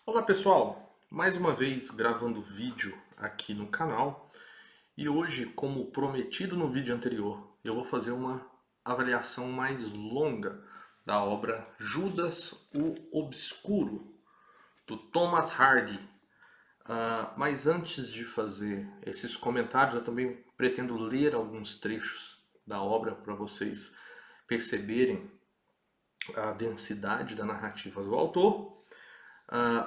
Olá pessoal, mais uma vez gravando vídeo aqui no canal e hoje, como prometido no vídeo anterior, eu vou fazer uma avaliação mais longa da obra Judas o Obscuro, do Thomas Hardy. Mas antes de fazer esses comentários, eu também pretendo ler alguns trechos da obra para vocês perceberem a densidade da narrativa do autor.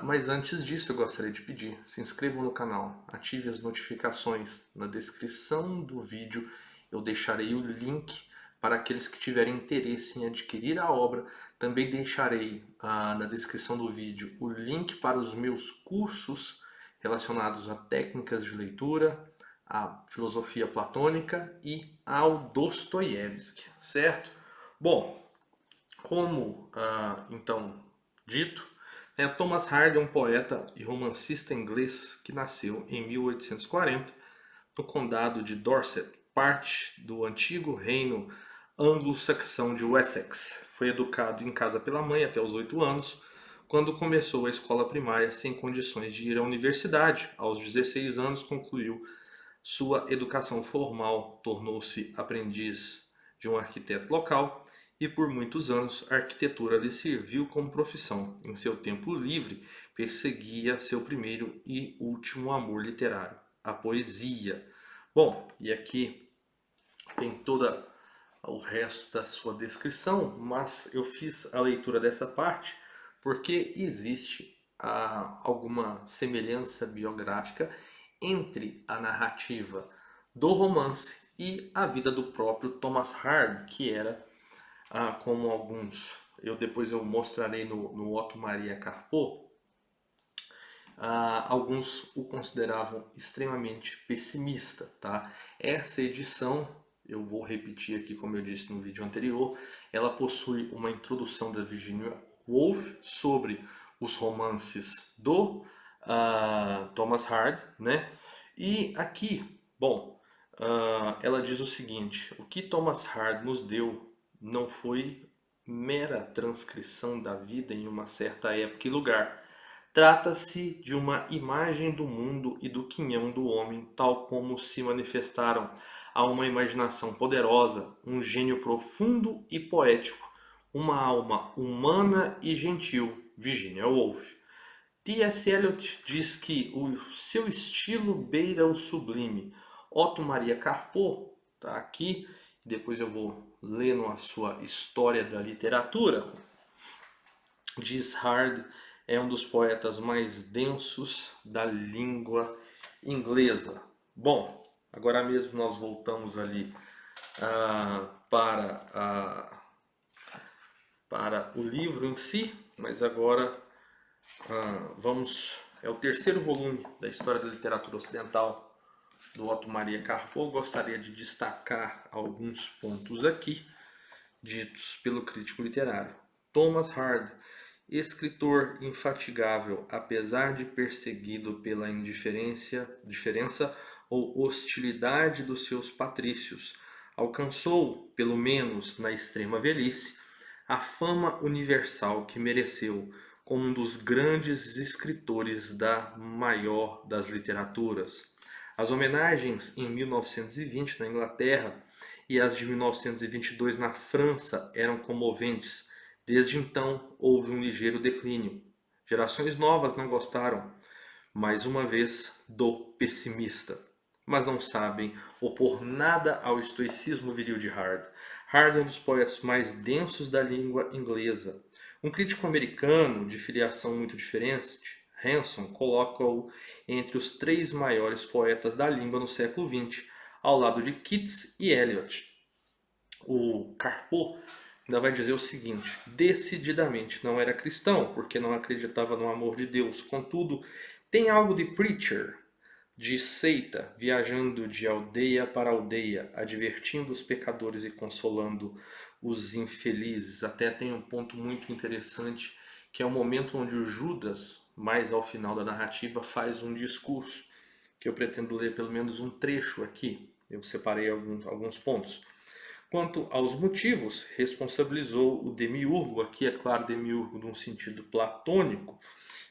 Mas antes disso, eu gostaria de pedir, se inscrevam no canal, ative as notificações. Na descrição do vídeo eu deixarei o link para aqueles que tiverem interesse em adquirir a obra. Também deixarei na descrição do vídeo o link para os meus cursos relacionados a técnicas de leitura, à filosofia platônica e ao Dostoiévski, certo? Bom, como então dito, Thomas Hardy é um poeta e romancista inglês que nasceu em 1840 no condado de Dorset, parte do antigo reino anglo-saxão de Wessex. Foi educado em casa pela mãe até os 8 anos, quando começou a escola primária sem condições de ir à universidade. Aos 16 anos concluiu sua educação formal, tornou-se aprendiz de um arquiteto local e por muitos anos a arquitetura lhe serviu como profissão. Em seu tempo livre, perseguia seu primeiro e último amor literário, a poesia. Bom, e aqui tem toda o resto da sua descrição, mas eu fiz a leitura dessa parte porque existe alguma semelhança biográfica entre a narrativa do romance e a vida do próprio Thomas Hardy, que era como alguns, depois eu mostrarei no Otto Maria Carpo, alguns o consideravam extremamente pessimista, tá? Essa edição, eu vou repetir aqui como eu disse no vídeo anterior, ela possui uma introdução da Virginia Woolf sobre os romances do Thomas Hardy, né? E aqui, bom, ela diz o seguinte: o que Thomas Hardy nos deu não foi mera transcrição da vida em uma certa época e lugar. Trata-se de uma imagem do mundo e do quinhão do homem, tal como se manifestaram a uma imaginação poderosa, um gênio profundo e poético, uma alma humana e gentil. Virginia Woolf. T.S. Eliot diz que o seu estilo beira o sublime. Otto Maria Carpo está aqui, depois eu vou lendo a sua história da literatura. Diz Hardy é um dos poetas mais densos da língua inglesa. Bom, agora mesmo nós voltamos ali para o livro em si, mas agora é o terceiro volume da História da Literatura Ocidental do Otto Maria Carpo. Gostaria de destacar alguns pontos aqui, ditos pelo crítico literário. Thomas Hardy, escritor infatigável, apesar de perseguido pela diferença ou hostilidade dos seus patrícios, alcançou, pelo menos na extrema velhice, a fama universal que mereceu como um dos grandes escritores da maior das literaturas. As homenagens em 1920 na Inglaterra e as de 1922 na França eram comoventes. Desde então houve um ligeiro declínio. Gerações novas não gostaram, mais uma vez, do pessimista, mas não sabem opor nada ao estoicismo viril de Hardy. Hardy é um dos poetas mais densos da língua inglesa. Um crítico americano de filiação muito diferente, Hanson, coloca-o entre os 3 maiores poetas da língua no século XX, ao lado de Keats e Eliot. O Carpo ainda vai dizer o seguinte: decididamente não era cristão, porque não acreditava no amor de Deus. Contudo, tem algo de preacher, de seita, viajando de aldeia para aldeia, advertindo os pecadores e consolando os infelizes. Até tem um ponto muito interessante, que é o momento onde o Judas, mais ao final da narrativa, faz um discurso, que eu pretendo ler pelo menos um trecho aqui. Eu separei alguns pontos. Quanto aos motivos, responsabilizou o demiurgo, aqui é claro, demiurgo num sentido platônico,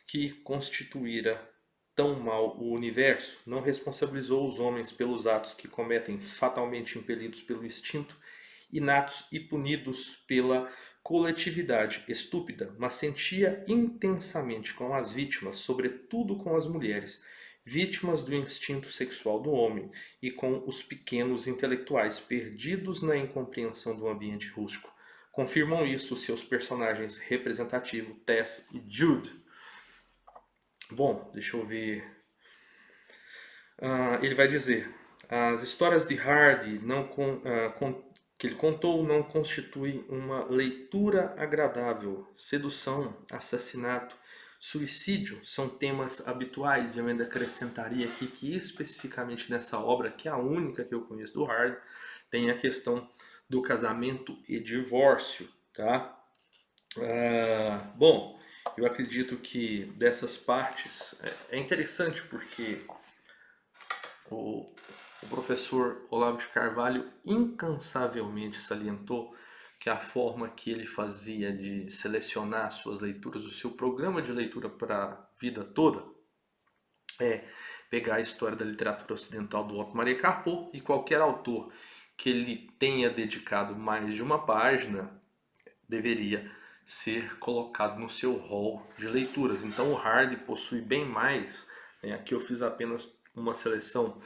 que constituíra tão mal o universo, não responsabilizou os homens pelos atos que cometem fatalmente impelidos pelo instinto, inatos e punidos pela coletividade estúpida, mas sentia intensamente com as vítimas, sobretudo com as mulheres, vítimas do instinto sexual do homem, e com os pequenos intelectuais perdidos na incompreensão do ambiente rústico. Confirmam isso seus personagens representativos, Tess e Jude. Bom, deixa eu ver. Ele vai dizer: as histórias de Hardy que ele contou não constituem uma leitura agradável. Sedução, assassinato, suicídio são temas habituais, e eu ainda acrescentaria aqui que especificamente nessa obra, que é a única que eu conheço do Hardy, tem a questão do casamento e divórcio, tá? Bom, eu acredito que dessas partes é interessante porque o professor Olavo de Carvalho incansavelmente salientou que a forma que ele fazia de selecionar suas leituras, o seu programa de leitura para a vida toda, é pegar a história da literatura ocidental do Otto Maria Carpo, e qualquer autor que ele tenha dedicado mais de uma página deveria ser colocado no seu rol de leituras. Então o Hardy possui bem mais, né? Aqui eu fiz apenas uma seleção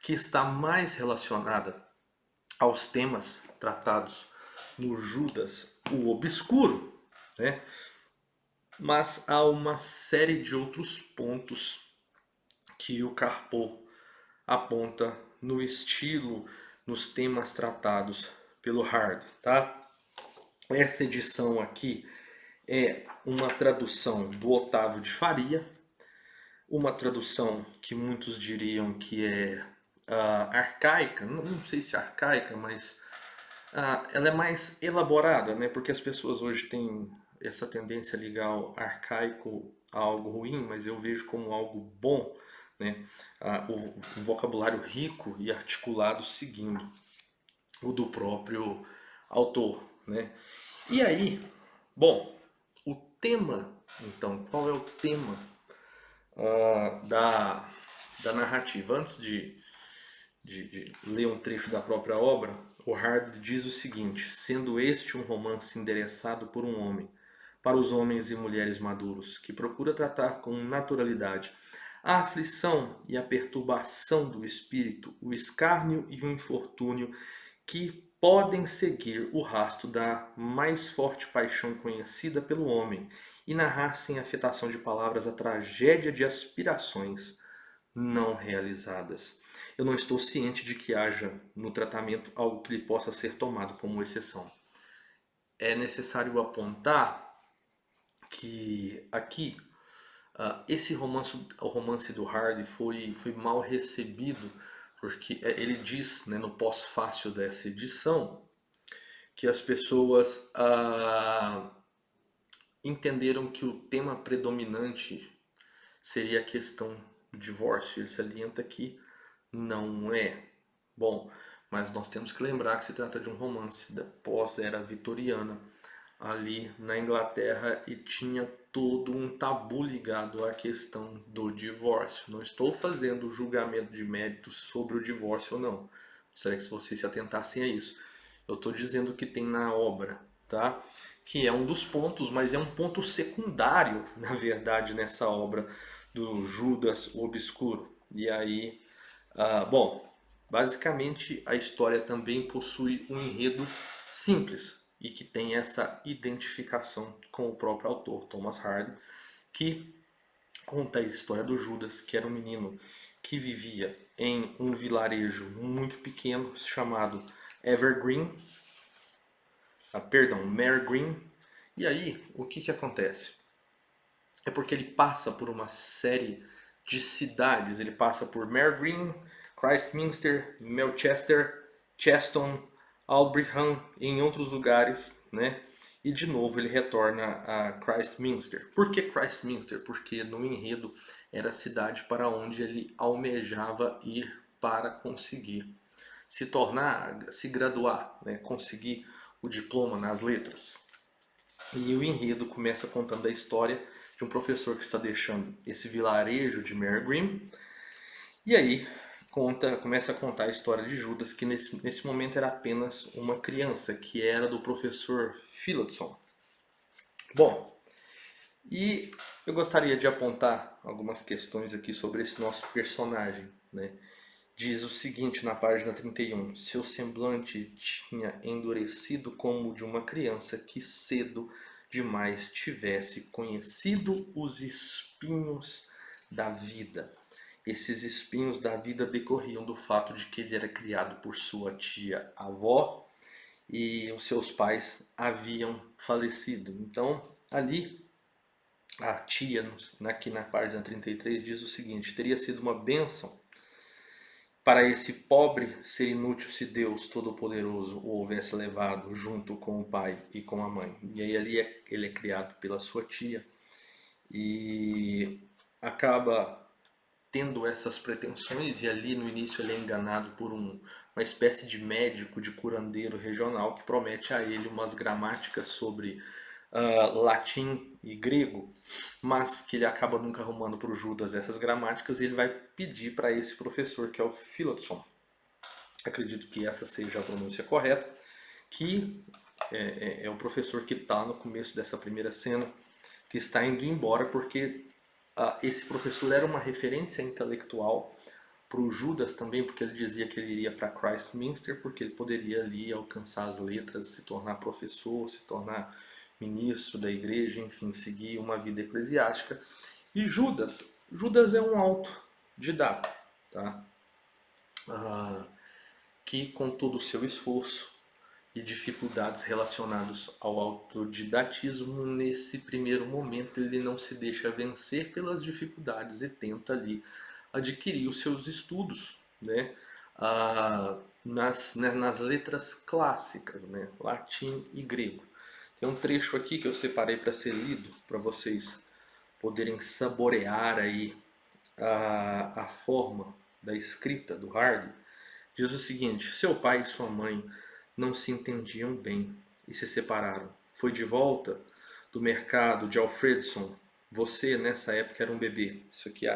que está mais relacionada aos temas tratados no Judas o Obscuro, né? Mas há uma série de outros pontos que o Carpo aponta no estilo, nos temas tratados pelo Hardy, tá? Essa edição aqui é uma tradução do Otávio de Faria, uma tradução que muitos diriam que é arcaica, não sei se arcaica, mas ela é mais elaborada, né? Porque as pessoas hoje têm essa tendência a ligar o arcaico a algo ruim, mas eu vejo como algo bom, né? Um vocabulário rico e articulado seguindo o do próprio autor, né? E aí, bom, o tema, então, qual é o tema da narrativa? Antes de ler um trecho da própria obra, o Hardy diz o seguinte: sendo este um romance endereçado por um homem, para os homens e mulheres maduros, que procura tratar com naturalidade a aflição e a perturbação do espírito, o escárnio e o infortúnio que podem seguir o rastro da mais forte paixão conhecida pelo homem e narrar sem afetação de palavras a tragédia de aspirações não realizadas. Eu não estou ciente de que haja no tratamento algo que lhe possa ser tomado como exceção. É necessário apontar que aqui esse romance, o romance do Hardy foi mal recebido, porque ele diz, né, no pós-fácil dessa edição, que as pessoas entenderam que o tema predominante seria a questão do divórcio. Ele salienta que não é. Bom, mas nós temos que lembrar que se trata de um romance da pós-era vitoriana, ali na Inglaterra, e tinha todo um tabu ligado à questão do divórcio. Não estou fazendo julgamento de méritos sobre o divórcio ou não. Gostaria que vocês se atentassem a isso. Eu estou dizendo que tem na obra, tá? Que é um dos pontos, mas é um ponto secundário, na verdade, nessa obra do Judas o Obscuro. E aí, bom, basicamente a história também possui um enredo simples e que tem essa identificação com o próprio autor, Thomas Hardy, que conta a história do Judas, que era um menino que vivia em um vilarejo muito pequeno chamado Evergreen, Mare Green. E aí, o que acontece? É porque ele passa por uma série de cidades. Ele passa por Mare Green, Christminster, Melchester, Cheston, Aldbrickham e em outros lugares, né? E de novo ele retorna a Christminster. Por que Christminster? Porque no enredo era a cidade para onde ele almejava ir para conseguir se tornar, se graduar, né? Conseguir o diploma nas letras. E o enredo começa contando a história de um professor que está deixando esse vilarejo de Mare Green. E aí começa a contar a história de Judas, que nesse momento era apenas uma criança, que era do professor Phillotson. Bom, e eu gostaria de apontar algumas questões aqui sobre esse nosso personagem, né? Diz o seguinte na página 31: seu semblante tinha endurecido como o de uma criança que cedo demais tivesse conhecido os espinhos da vida. Esses espinhos da vida decorriam do fato de que ele era criado por sua tia-avó e os seus pais haviam falecido. Então, ali, a tia, aqui na página 33, diz o seguinte: teria sido uma bênção para esse pobre ser inútil se Deus Todo-Poderoso o houvesse levado junto com o pai e com a mãe. E aí ali ele é criado pela sua tia e acaba tendo essas pretensões, e ali no início ele é enganado por uma espécie de médico, de curandeiro regional que promete a ele umas gramáticas sobre latim e grego, mas que ele acaba nunca arrumando para o Judas essas gramáticas, e ele vai pedir para esse professor, que é o Phillotson, acredito que essa seja a pronúncia correta, que é o professor que está no começo dessa primeira cena, que está indo embora porque esse professor era uma referência intelectual para o Judas também, porque ele dizia que ele iria para Christminster, porque ele poderia ali alcançar as letras, se tornar professor, se tornar ministro da igreja, enfim, seguir uma vida eclesiástica. E Judas é um autodidata, tá? Que com todo o seu esforço e dificuldades relacionadas ao autodidatismo, nesse primeiro momento ele não se deixa vencer pelas dificuldades e tenta ali adquirir os seus estudos, né? Nas letras clássicas, né? Latim e grego. Tem um trecho aqui que eu separei para ser lido, para vocês poderem saborear aí a forma da escrita do Hardy. Diz o seguinte: seu pai e sua mãe não se entendiam bem e se separaram. Foi de volta do mercado de Alfredson. Você, nessa época, era um bebê. Isso aqui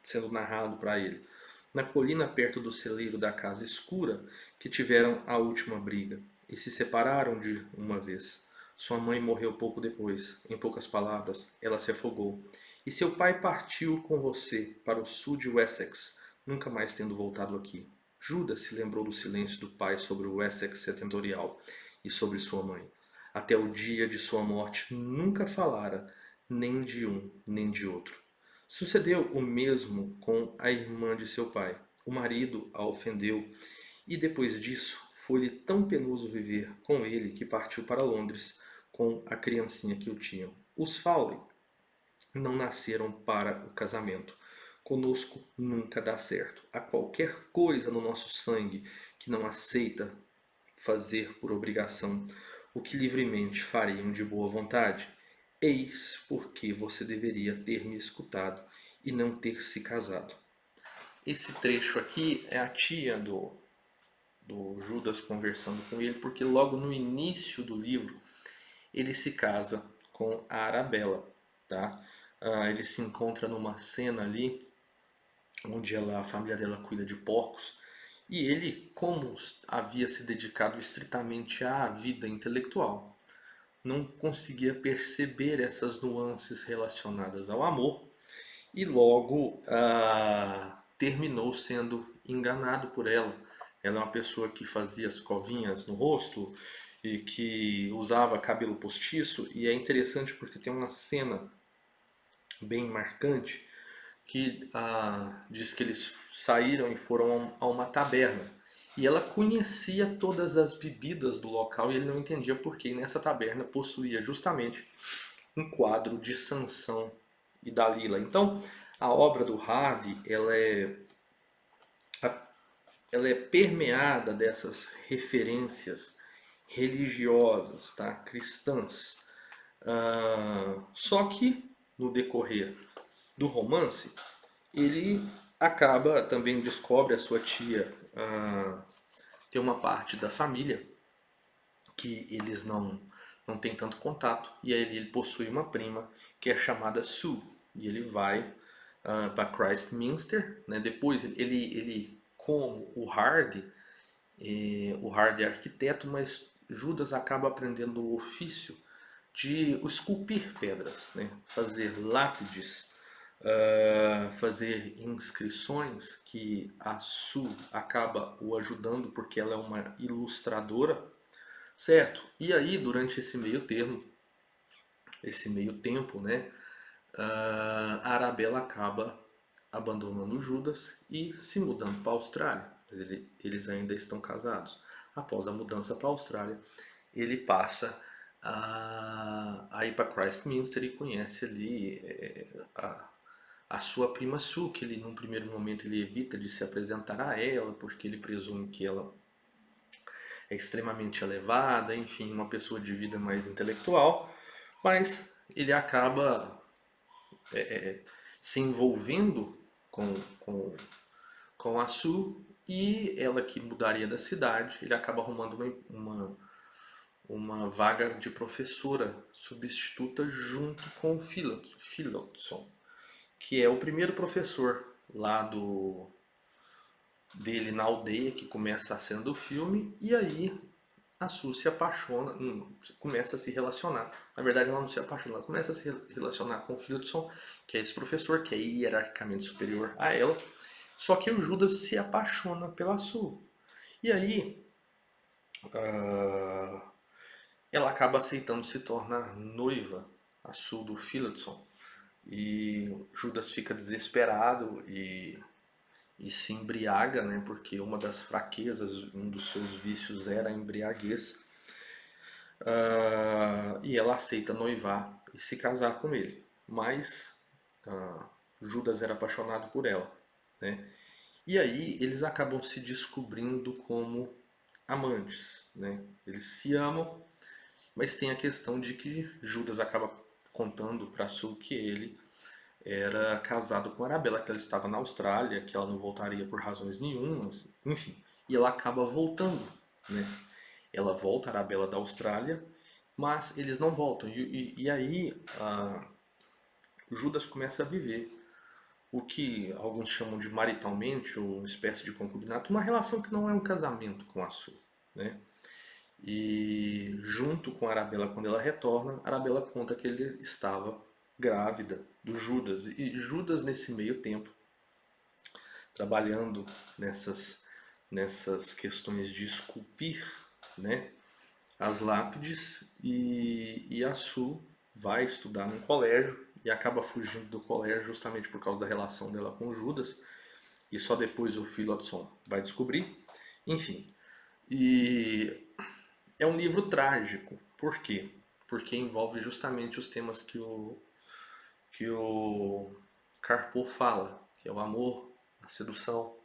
sendo narrado para ele. Na colina perto do celeiro da casa escura que tiveram a última briga e se separaram de uma vez. Sua mãe morreu pouco depois. Em poucas palavras, ela se afogou. E seu pai partiu com você para o sul de Wessex, nunca mais tendo voltado aqui. Judas se lembrou do silêncio do pai sobre o Wessex setentrional e sobre sua mãe. Até o dia de sua morte nunca falara nem de um nem de outro. Sucedeu o mesmo com a irmã de seu pai. O marido a ofendeu e depois disso foi-lhe tão penoso viver com ele que partiu para Londres com a criancinha que o tinham. Os Fawley não nasceram para o casamento. Conosco nunca dá certo. Há qualquer coisa no nosso sangue que não aceita fazer por obrigação o que livremente fariam de boa vontade. Eis porque você deveria ter me escutado e não ter se casado. Esse trecho aqui é a tia do Judas conversando com ele, porque logo no início do livro ele se casa com a Arabella, tá? Ele se encontra numa cena ali onde a família dela cuida de porcos, e ele, como havia se dedicado estritamente à vida intelectual, não conseguia perceber essas nuances relacionadas ao amor e logo terminou sendo enganado por ela. Ela é uma pessoa que fazia escovinhas no rosto e que usava cabelo postiço, e é interessante porque tem uma cena bem marcante que diz que eles saíram e foram a uma taberna. E ela conhecia todas as bebidas do local e ele não entendia por que nessa taberna possuía justamente um quadro de Sansão e Dalila. Então, a obra do Hardy, ela é permeada dessas referências religiosas, tá? Cristãs. Só que, no decorrer do romance, ele acaba também descobre a sua tia ter uma parte da família que eles não não tem tanto contato, e aí ele possui uma prima que é chamada Sue, e ele vai para Christminster, né? Depois ele como o Hardy é arquiteto, mas Judas acaba aprendendo o ofício de esculpir pedras, né? Fazer lápides, fazer inscrições, que a Sue acaba o ajudando porque ela é uma ilustradora, certo? E aí, durante esse meio tempo, né, a Arabella acaba abandonando Judas e se mudando para a Austrália. Eles ainda estão casados. Após a mudança para a Austrália, ele passa a ir para Christminster e conhece ali a sua prima Sue, que ele num primeiro momento ele evita de se apresentar a ela, porque ele presume que ela é extremamente elevada, enfim, uma pessoa de vida mais intelectual, mas ele acaba se envolvendo com, com, com a Sue, e ela que mudaria da cidade, ele acaba arrumando uma vaga de professora substituta junto com o Phillotson, que é o primeiro professor lá dele na aldeia, que começa a cena do filme, e aí a Sue se apaixona, começa a se relacionar. Na verdade, ela não se apaixona, ela começa a se relacionar com o Phillotson, que é esse professor, que é hierarquicamente superior a ela. Só que o Judas se apaixona pela Sue. E aí, ela acaba aceitando se tornar noiva, a Sue do Phillotson. E Judas fica desesperado e se embriaga, né? Porque uma das fraquezas, um dos seus vícios era a embriaguez. E ela aceita noivar e se casar com ele. Mas Judas era apaixonado por ela, né? E aí eles acabam se descobrindo como amantes, né? Eles se amam, mas tem a questão de que Judas acaba contando para Sue que ele era casado com Arabella, que ela estava na Austrália, que ela não voltaria por razões nenhumas, enfim. E ela acaba voltando, né? Ela volta, a Arabella da Austrália, mas eles não voltam. E aí Judas começa a viver o que alguns chamam de maritalmente, ou uma espécie de concubinato, uma relação que não é um casamento com a Sue, né? E junto com a Arabella, quando ela retorna, a Arabella conta que ele estava grávida do Judas. E Judas, nesse meio tempo, trabalhando nessas questões de esculpir, né, as lápides, e a Sue vai estudar num colégio e acaba fugindo do colégio justamente por causa da relação dela com Judas, e só depois o Phillotson vai descobrir. Enfim, e é um livro trágico. Por quê? Porque envolve justamente os temas que o Carpo fala, que é o amor, a sedução,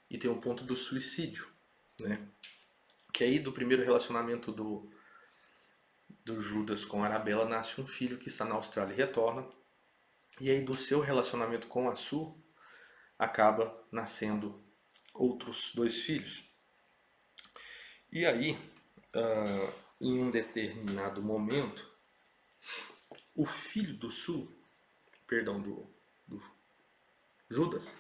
e tem o ponto do suicídio, né? Que aí do primeiro relacionamento do Judas com a Arabella nasce um filho que está na Austrália e retorna, e aí do seu relacionamento com a Sue acaba nascendo outros dois filhos. E aí, em um determinado momento, o filho do Sue, perdão, do Judas,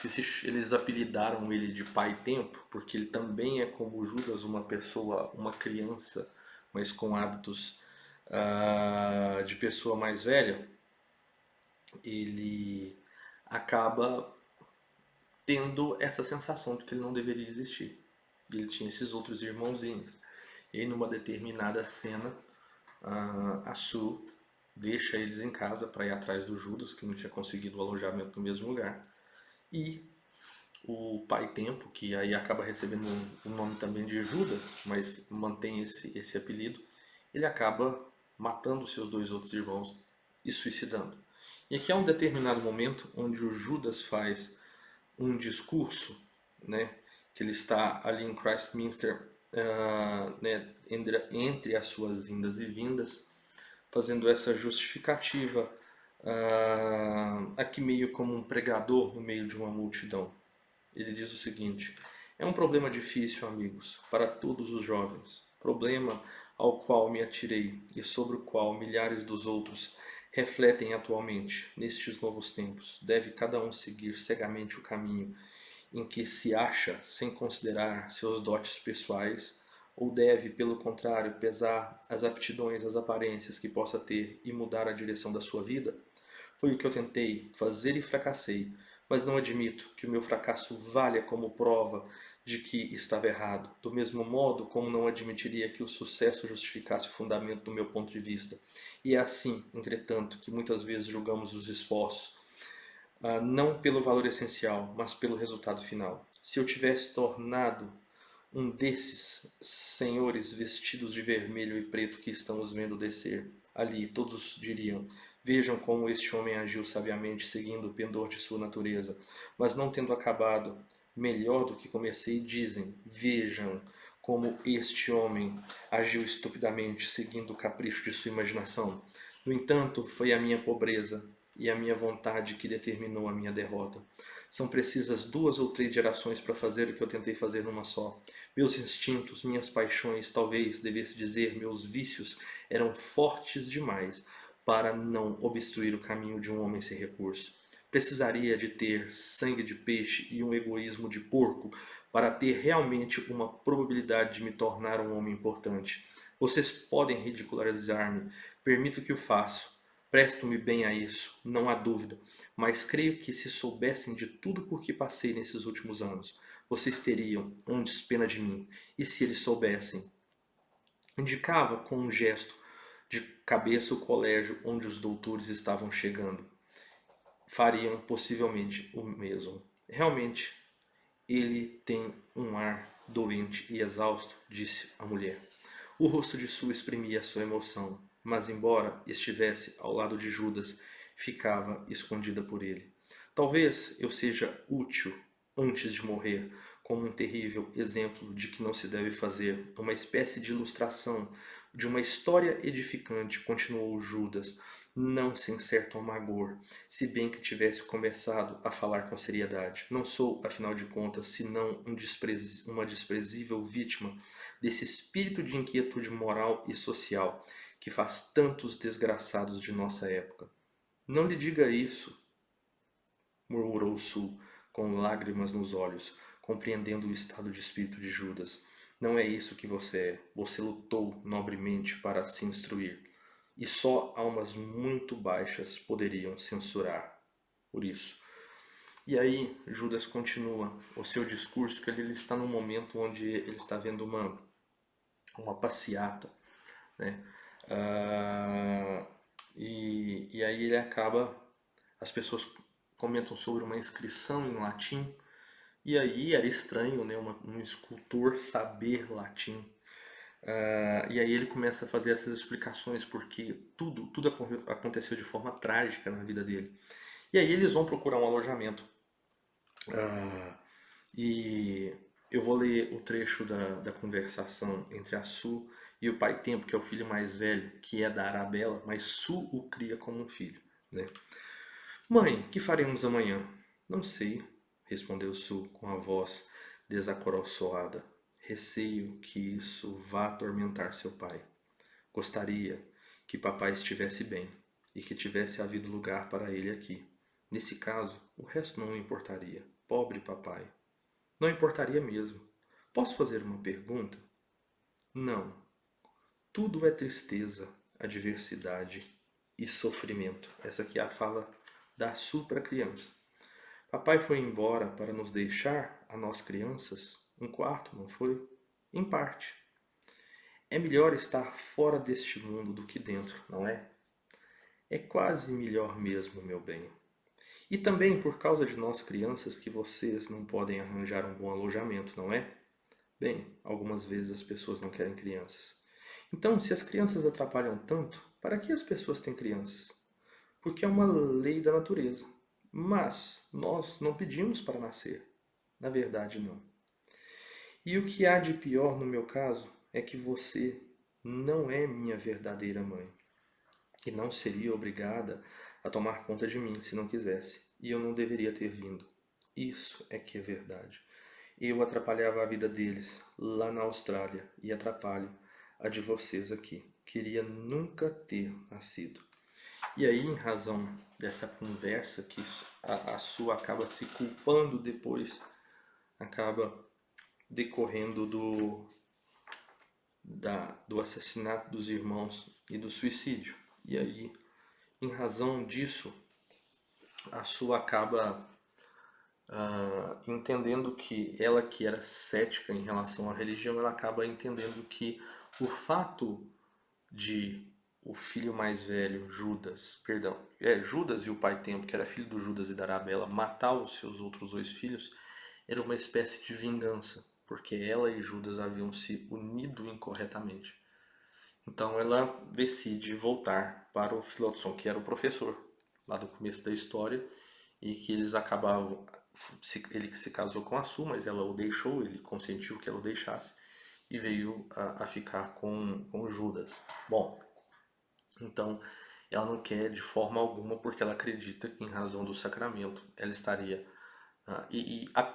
que eles apelidaram ele de Pai Tempo, porque ele também é como Judas, uma pessoa, uma criança, mas com hábitos de pessoa mais velha. Ele acaba tendo essa sensação de que ele não deveria existir. Ele tinha esses outros irmãozinhos. E numa determinada cena, a Sue deixa eles em casa para ir atrás do Judas, que não tinha conseguido o alojamento no mesmo lugar. E o Pai Tempo, que aí acaba recebendo o nome também de Judas, mas mantém esse apelido, ele acaba matando seus dois outros irmãos e suicidando. E aqui há um determinado momento onde o Judas faz um discurso, né, que ele está ali em Christminster, né, entre as suas indas e vindas, fazendo essa justificativa, aqui meio como um pregador no meio de uma multidão. Ele diz o seguinte: é um problema difícil, amigos, para todos os jovens. Problema ao qual me atirei e sobre o qual milhares dos outros refletem atualmente, nestes novos tempos, deve cada um seguir cegamente o caminho em que se acha sem considerar seus dotes pessoais, ou deve, pelo contrário, pesar as aptidões, as aparências que possa ter e mudar a direção da sua vida? Foi o que eu tentei fazer e fracassei, mas não admito que o meu fracasso valha como prova de que estava errado, do mesmo modo como não admitiria que o sucesso justificasse o fundamento do meu ponto de vista. E é assim, entretanto, que muitas vezes julgamos os esforços, não pelo valor essencial, mas pelo resultado final. Se eu tivesse tornado um desses senhores vestidos de vermelho e preto que estamos vendo descer ali, todos diriam: vejam como este homem agiu sabiamente, seguindo o pendor de sua natureza. Mas não tendo acabado melhor do que comecei, dizem: vejam como este homem agiu estupidamente, seguindo o capricho de sua imaginação. No entanto, foi a minha pobreza e a minha vontade que determinou a minha derrota. São precisas 2 ou 3 gerações para fazer o que eu tentei fazer numa só. Meus instintos, minhas paixões, talvez devesse dizer meus vícios, eram fortes demais para não obstruir o caminho de um homem sem recurso. Precisaria de ter sangue de peixe e um egoísmo de porco para ter realmente uma probabilidade de me tornar um homem importante. Vocês podem ridicularizar-me, permito que o faço. Presto-me bem a isso, não há dúvida, mas creio que se soubessem de tudo por que passei nesses últimos anos, vocês teriam antes pena de mim. E se eles soubessem? Indicava com um gesto de cabeça o colégio onde os doutores estavam chegando. Fariam possivelmente o mesmo. Realmente, ele tem um ar doente e exausto, disse a mulher. O rosto de Sue exprimia sua emoção, mas embora estivesse ao lado de Judas, ficava escondida por ele. Talvez eu seja útil antes de morrer, como um terrível exemplo de que não se deve fazer, uma espécie de ilustração de uma história edificante, continuou Judas, não sem certo amargor, se bem que tivesse começado a falar com seriedade. Não sou, afinal de contas, senão uma desprezível vítima desse espírito de inquietude moral e social que faz tantos desgraçados de nossa época. Não lhe diga isso, murmurou Sue, com lágrimas nos olhos, compreendendo o estado de espírito de Judas. Não é isso que você é. Você lutou nobremente para se instruir. E só almas muito baixas poderiam censurar por isso. E aí Judas continua o seu discurso, que ele está num momento onde ele está vendo uma passeata, né? E aí ele acaba, as pessoas comentam sobre uma inscrição em latim, e aí era estranho, né, um escultor saber latim. E aí ele começa a fazer essas explicações porque tudo aconteceu de forma trágica na vida dele. E aí eles vão procurar um alojamento. E eu vou ler o trecho da conversação entre a Sue e o pai Tempo, que é o filho mais velho, que é da Arabella, mas Sue o cria como um filho, né? Mãe, que faremos amanhã? Não sei, respondeu Sue com a voz desacoroçoada. Receio que isso vá atormentar seu pai. Gostaria que papai estivesse bem e que tivesse havido lugar para ele aqui. Nesse caso, o resto não importaria. Pobre papai. Não importaria mesmo. Posso fazer uma pergunta? Não. Tudo é tristeza, adversidade e sofrimento. Essa aqui é a fala da Sue para a criança. Papai foi embora para nos deixar, a nós crianças, um quarto, não foi? Em parte. É melhor estar fora deste mundo do que dentro, não é? É quase melhor mesmo, meu bem. E também por causa de nós crianças que vocês não podem arranjar um bom alojamento, não é? Bem, algumas vezes as pessoas não querem crianças. Então, se as crianças atrapalham tanto, para que as pessoas têm crianças? Porque é uma lei da natureza. Mas nós não pedimos para nascer. Na verdade, não. E o que há de pior no meu caso é que você não é minha verdadeira mãe. E não seria obrigada a tomar conta de mim se não quisesse. E eu não deveria ter vindo. Isso é que é verdade. Eu atrapalhava a vida deles lá na Austrália e atrapalho a de vocês aqui. Queria nunca ter nascido. E aí, em razão dessa conversa, que a Su acaba se culpando depois, acaba decorrendo do assassinato dos irmãos e do suicídio. E aí, em razão disso, a Su acaba entendendo que ela, que era cética em relação à religião, ela acaba entendendo que o fato de o filho mais velho, Judas e o pai Tempo, que era filho do Judas e da Arabella, matar os seus outros dois filhos, era uma espécie de vingança, porque ela e Judas haviam se unido incorretamente. Então ela decide voltar para o Philodson, que era o professor lá do começo da história, e que eles acabavam. Ele se casou com a Su, mas ela o deixou, ele consentiu que ela o deixasse e veio a ficar com Judas. Bom, então ela não quer de forma alguma, porque ela acredita que, em razão do sacramento, ela estaria.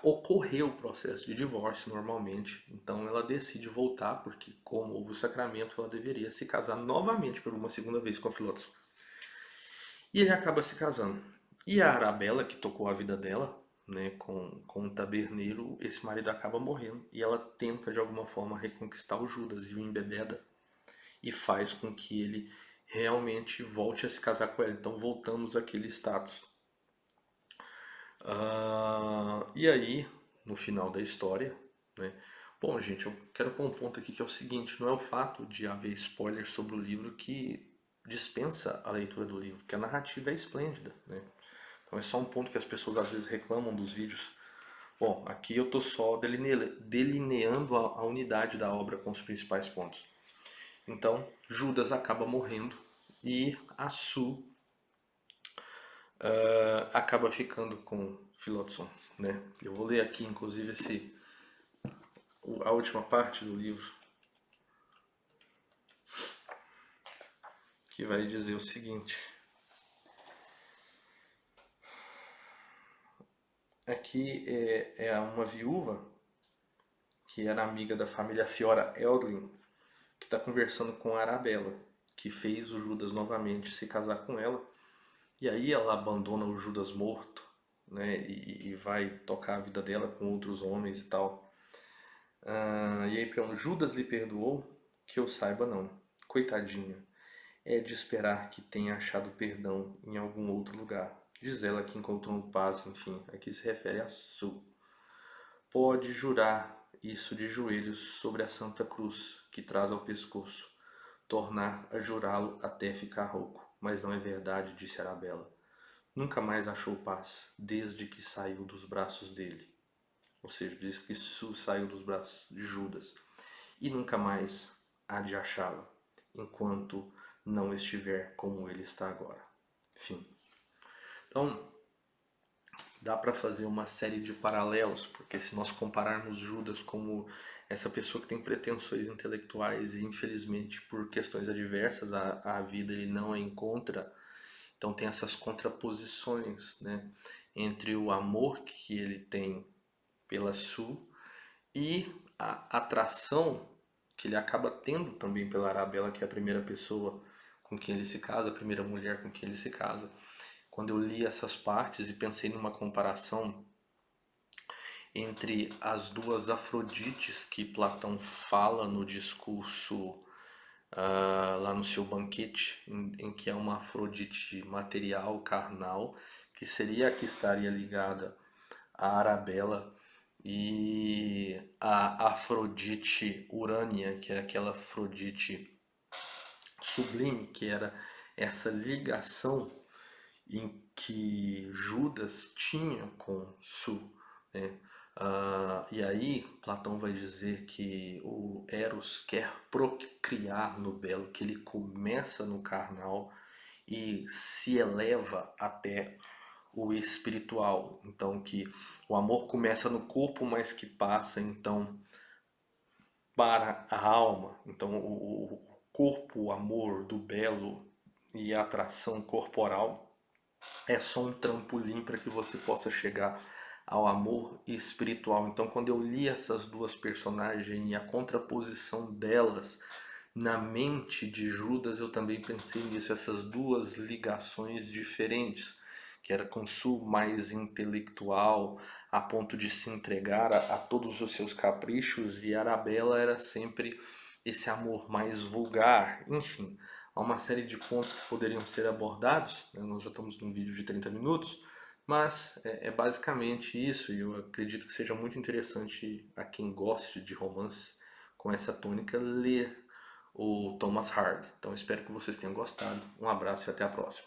Ocorreu o processo de divórcio normalmente, então ela decide voltar, porque, como houve o sacramento, ela deveria se casar novamente por uma segunda vez com a Filósofo. E ele acaba se casando. E a Arabella, que tocou a vida dela, né, com um taberneiro, esse marido acaba morrendo. E ela tenta, de alguma forma, reconquistar o Judas e o embebeda. E faz com que ele realmente volte a se casar com ela. Então voltamos àquele status. E aí, no final da história, né? Bom, gente, eu quero pôr um ponto aqui que é o seguinte: não é o fato de haver spoiler sobre o livro que dispensa a leitura do livro, porque a narrativa é esplêndida, né? Então é só um ponto que as pessoas às vezes reclamam dos vídeos. Bom, aqui eu tô só delineando a unidade da obra com os principais pontos. Então, Judas acaba morrendo e a Su acaba ficando com Philodson, né? Eu vou ler aqui, inclusive, a última parte do livro, que vai dizer o seguinte. Aqui é uma viúva que era amiga da família Senhora Eldrin, que está conversando com a Arabella, que fez o Judas novamente se casar com ela. E aí ela abandona o Judas morto, né, e vai tocar a vida dela com outros homens e tal. E aí pergunta: Judas lhe perdoou? Que eu saiba, não. Coitadinha. É de esperar que tenha achado perdão em algum outro lugar. Diz ela que encontrou paz, enfim. Aqui se refere a Su. Pode jurar isso de joelhos sobre a Santa Cruz que traz ao pescoço. Tornar a jurá-lo até ficar rouco. Mas não é verdade, disse Arabella. Nunca mais achou paz, desde que saiu dos braços dele. Ou seja, diz que Su saiu dos braços de Judas. E nunca mais há de achá-la, enquanto não estiver como ele está agora. Enfim. Então, dá para fazer uma série de paralelos, porque se nós compararmos Judas como essa pessoa que tem pretensões intelectuais e, infelizmente, por questões adversas à vida, ele não a encontra. Então tem essas contraposições, né, entre o amor que ele tem pela Su e a atração que ele acaba tendo também pela Arabella, que é a primeira pessoa com quem ele se casa, a primeira mulher com quem ele se casa. Quando eu li essas partes e pensei numa comparação entre as duas Afrodites que Platão fala no discurso lá no seu banquete, em que é uma Afrodite material, carnal, que seria a que estaria ligada à Arabella, e a Afrodite Urânia, que é aquela Afrodite sublime, que era essa ligação em que Judas tinha com Su, né? E aí Platão vai dizer que o Eros quer procriar no belo, que ele começa no carnal e se eleva até o espiritual. Então que o amor começa no corpo, mas que passa então para a alma. Então o corpo, o amor do belo e a atração corporal é só um trampolim para que você possa chegar ao amor espiritual. Então, quando eu li essas duas personagens e a contraposição delas na mente de Judas eu também pensei nisso, essas duas ligações diferentes, que era com Su mais intelectual, a ponto de se entregar a todos os seus caprichos, e Arabella era sempre esse amor mais vulgar. Enfim, há uma série de pontos que poderiam ser abordados, né? Nós já estamos num vídeo de 30 minutos, mas é basicamente isso, e eu acredito que seja muito interessante a quem goste de romance com essa tônica ler o Thomas Hardy. Então espero que vocês tenham gostado. Um abraço e até a próxima.